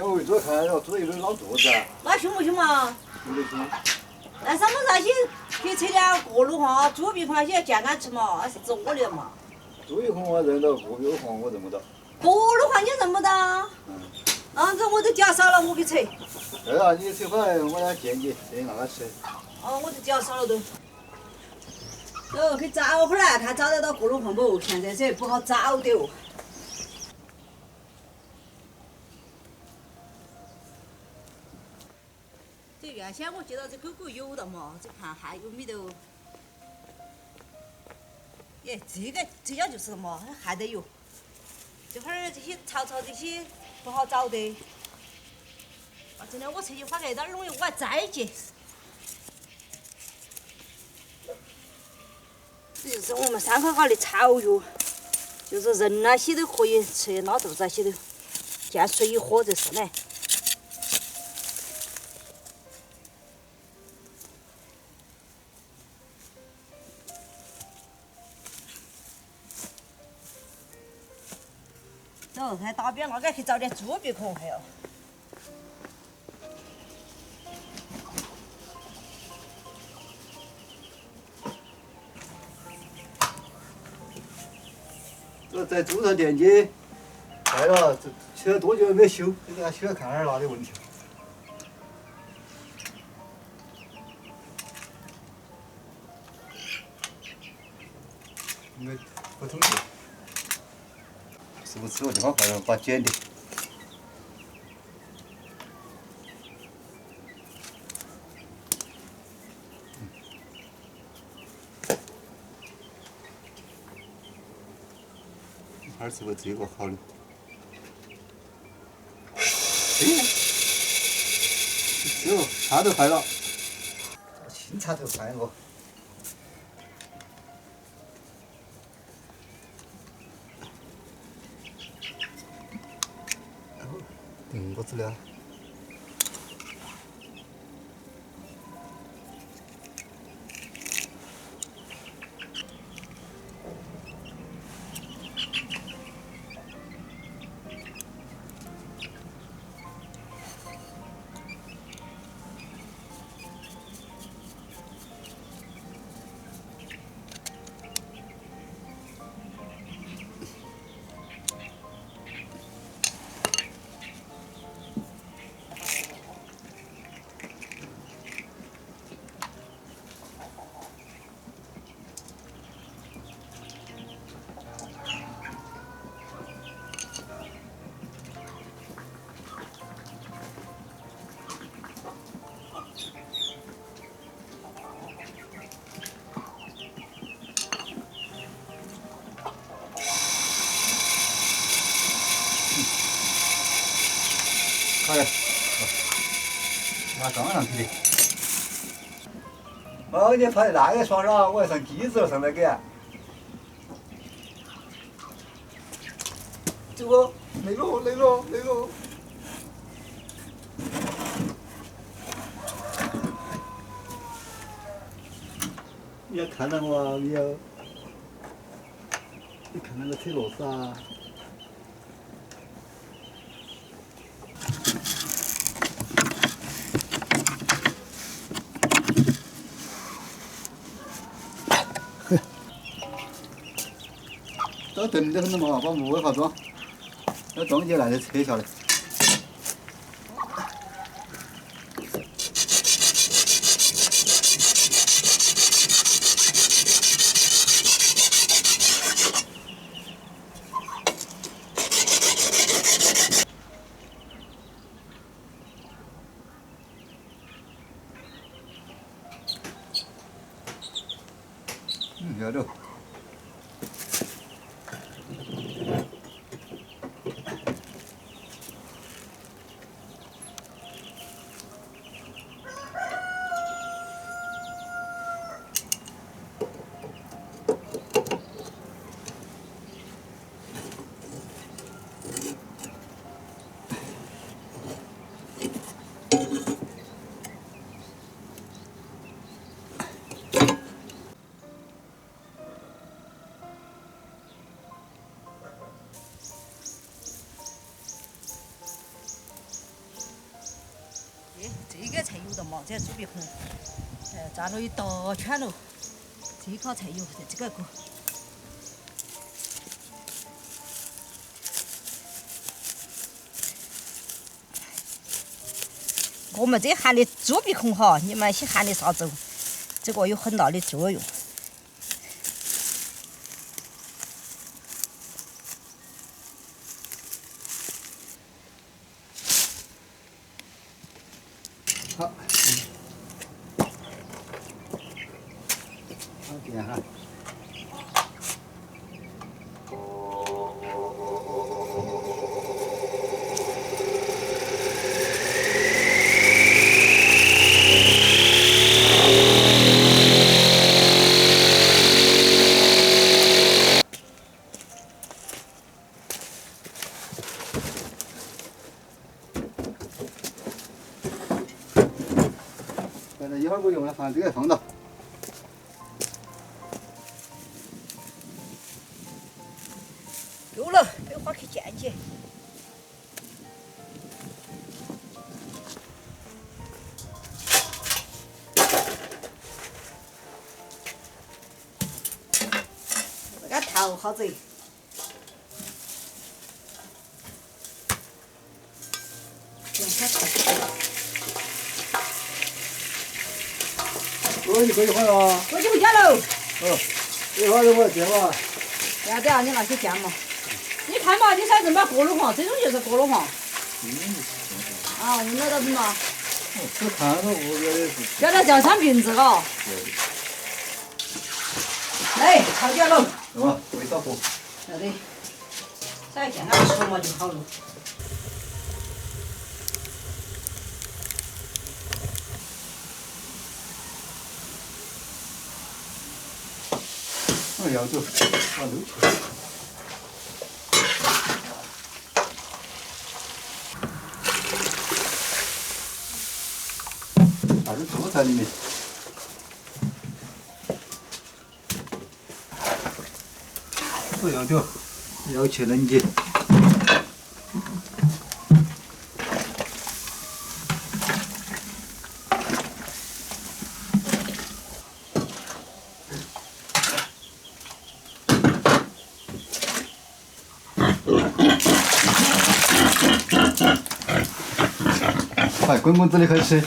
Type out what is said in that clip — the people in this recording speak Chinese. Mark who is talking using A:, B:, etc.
A: 我一做看要做一顿老肚子。
B: 那凶不凶嘛？
A: 凶不凶？
B: 那上面那些可以吃点锅肉哈，猪鼻孔那些健康吃嘛，那是做我的嘛。
A: 猪鼻孔我认到，锅鼻孔我认不到。
B: 锅肉话你认不到？那样子我都夹少了，我给扯。
A: 对啊，你吃回来我俩见你，这那个吃。
B: 哦，我就夹少了都。哦，去找会儿来看找得到锅肉碰不？现在这不好找的哦。这原先我记到这狗狗有的嘛，这看还有没得？耶，这样就是嘛，还得有。这会儿这些草这些不好找的。啊，真的我出去花那点弄的，我还再接。这就是我们3块8的草药，就是人那些都可以吃，拉肚子那些都，见水一喝就是嘞。走，还打边那个去找点猪鼻孔还要。
A: 这在猪上电机，坏了，这修了多久没修？给他修了看下哪里问题。没不通气，是不是吃个地方坏了？把它剪掉。还是不是这个好的？哎，这个插头坏了，新插头换个。我知了。好嘞，拿装上去的。哦，你放在那个床上，我要上机子了，上那个。这个累了，累了，累了。你要看到我啊？没有？你看那个车螺丝啊？这钝得很嘛，把木尾化装，要装起来就扯下来。要走。
B: 这猪鼻红，炸了一大圈了，这一烤菜油就这个锅。我们这喊的猪鼻孔哈，你们些喊的啥子？这个有很大的作用。
A: 好，好点哈。反正一会儿不用了，反正这个放到。
B: 够了，给花去见去。这个头好子。
A: 过去可以换了啊。
B: 我就回家喽。
A: 哦，一会儿我电话。
B: 要得啊，你拿去见嘛。你看嘛，你才这么锅炉房，这种就是锅炉房。啊，闻得到不嘛？
A: 只看到我觉得是。
B: 叫他叫上名字嘎。来，炒脚喽。
A: 是吧？味道火。
B: 要得。再见他吃嘛就好了。
A: 要走，把肉切。还是做在里面。不要掉，要切嫩些。快，滚滚子的开始。